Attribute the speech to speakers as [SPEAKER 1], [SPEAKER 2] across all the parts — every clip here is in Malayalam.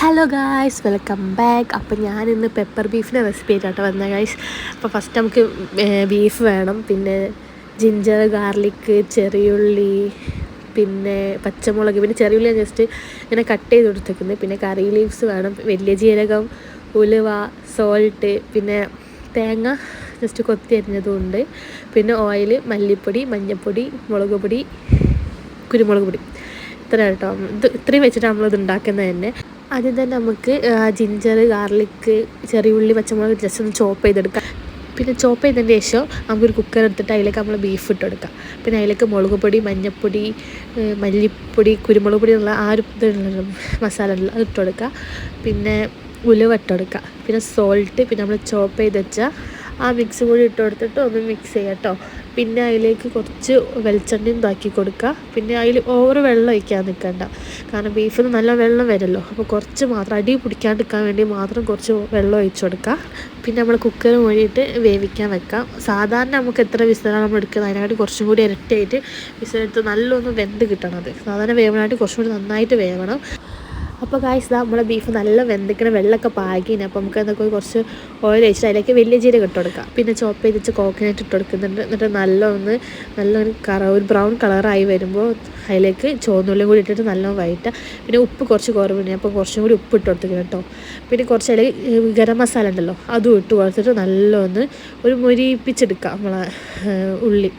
[SPEAKER 1] Hello guys, welcome back. അപ്പോൾ ഞാനിന്ന് പെപ്പർ ബീഫിൻ്റെ റെസിപ്പി ആയിട്ടാണ് വന്നത് ഗായ്സ്. അപ്പോൾ ഫസ്റ്റ് നമുക്ക് ബീഫ് വേണം, പിന്നെ ജിഞ്ചർ, ഗാർലിക്ക്, ചെറിയുള്ളി, പിന്നെ പച്ചമുളക്, പിന്നെ ചെറിയുള്ളി ജസ്റ്റ് ഇങ്ങനെ കട്ട് ചെയ്ത് കൊടുത്തേക്കുന്നത്, പിന്നെ കറി ലീവ്സ് വേണം, വലിയ ജീരകം, ഉലുവ, സോൾട്ട്, പിന്നെ തേങ്ങ ജസ്റ്റ് കൊത്തി അരിഞ്ഞതുകൊണ്ട്, പിന്നെ ഓയിൽ, മല്ലിപ്പൊടി, മഞ്ഞൾപ്പൊടി, മുളക് പൊടി, കുരുമുളക് പൊടി. ഇത്ര കേട്ടോ, ഇത്രയും വെച്ചിട്ട് നമ്മളിത് ഉണ്ടാക്കുന്നത് തന്നെ. ആദ്യം തന്നെ നമുക്ക് ജിഞ്ചർ, ഗാർലിക്ക്, ചെറിയുള്ളി, പച്ചമുളക് ജസ്റ്റ് ഒന്ന് ചോപ്പ് ചെയ്തെടുക്കാം. പിന്നെ ചോപ്പ് ചെയ്തതിന് ശേഷം നമുക്കൊരു കുക്കർ എടുത്തിട്ട് അതിലേക്ക് നമ്മൾ ബീഫ് ഇട്ടെടുക്കാം. പിന്നെ അതിലേക്ക് മുളക് പൊടി, മഞ്ഞൾപ്പൊടി, മല്ലിപ്പൊടി, കുരുമുളക് പൊടി എന്നുള്ള ആ ഒരു ഇതുള്ള മസാല ഉള്ള അത് ഇട്ടെടുക്കുക. പിന്നെ ഉലുവ ഇട്ടെടുക്കുക, പിന്നെ സോൾട്ട്, പിന്നെ നമ്മൾ ചോപ്പ് ചെയ്ത് വെച്ചാൽ ആ മിക്സ് കൂടി ഇട്ട് കൊടുത്തിട്ട് ഒന്ന് മിക്സ് ചെയ്യാം കേട്ടോ. പിന്നെ അതിലേക്ക് കുറച്ച് വെളിച്ചെണ്ണയും ഇതാക്കി കൊടുക്കുക. പിന്നെ അതിൽ ഓവർ വെള്ളം ഒഴിക്കാൻ നിൽക്കണ്ട, കാരണം ബീഫിൽ നിന്ന് നല്ല വെള്ളം വരുമല്ലോ. അപ്പോൾ കുറച്ച് മാത്രം അടി പിടിക്കാണ്ടിരിക്കാൻ വേണ്ടി മാത്രം കുറച്ച് വെള്ളം ഒഴിച്ചു കൊടുക്കുക. പിന്നെ നമ്മൾ കുക്കർ മൂടിയിട്ട് വേവിക്കാൻ വെക്കാം. സാധാരണ നമുക്ക് എത്ര വിസിലാണ് നമ്മൾ എടുക്കുന്നത് അതിനായിട്ട് കുറച്ചും കൂടി ഇരട്ടിയായിട്ട് വിസിലെടുത്ത് നല്ലൊന്ന് വെന്ത് കിട്ടണം. അത് സാധാരണ വേവനായിട്ട് കുറച്ചും കൂടി നന്നായിട്ട് വേവണം. അപ്പോൾ ഗായ്സ് നമ്മളെ ബീഫ് നല്ല വെന്തിക്കണം, വെള്ളമൊക്കെ പാകിന്. അപ്പോൾ നമുക്ക് എന്തൊക്കെ കുറച്ച് ഓയിൽ ഒഴിച്ചിട്ട് അതിലേക്ക് വലിയ ജീരകം ഇട്ട് കൊടുക്കാം. പിന്നെ ചോപ്പ് ചെയ്ത് വെച്ച് കോക്കനട്ട് ഇട്ട് കൊടുക്കുന്നുണ്ട്. എന്നിട്ട് നല്ലൊരു ഒരു ബ്രൗൺ കളറായി വരുമ്പോൾ അതിലേക്ക് ചുവന്നുള്ളിയും കൂടി ഇട്ടിട്ട് നല്ലോണം വഴറ്റുക. പിന്നെ ഉപ്പ് കുറച്ച് കുറവുണ്ട്, അപ്പോൾ കുറച്ചും കൂടി ഉപ്പ് ഇട്ട് കൊടുത്തിട്ട് കേട്ടോ. പിന്നെ കുറച്ച് അതിൽ ഗരം മസാല ഉണ്ടല്ലോ അതും ഇട്ട് കൊടുത്തിട്ട് നല്ലൊന്ന് ഒരു മൊരിപ്പിച്ചെടുക്കുക നമ്മളെ ഉള്ളി.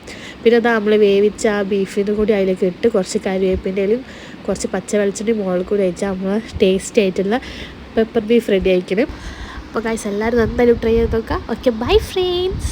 [SPEAKER 1] പിന്നെ അതാ നമ്മൾ വേവിച്ച ആ ബീഫിനും കൂടി അതിലേക്ക് ഇട്ട് കുറച്ച് കരിവേപ്പിൻ്റെയും കുറച്ച് പച്ച വെളിച്ചെണ്ണയും മുകളിൽ കൂടി വെച്ചാൽ നമ്മൾ ടേസ്റ്റി ആയിട്ടുള്ള പെപ്പർ ബീഫ് റെഡി ആയിരിക്കണം. അപ്പോൾ ഗൈസ് എല്ലാവരും എന്തായാലും ട്രൈ ചെയ്ത് നോക്കാം. Okay, bye friends.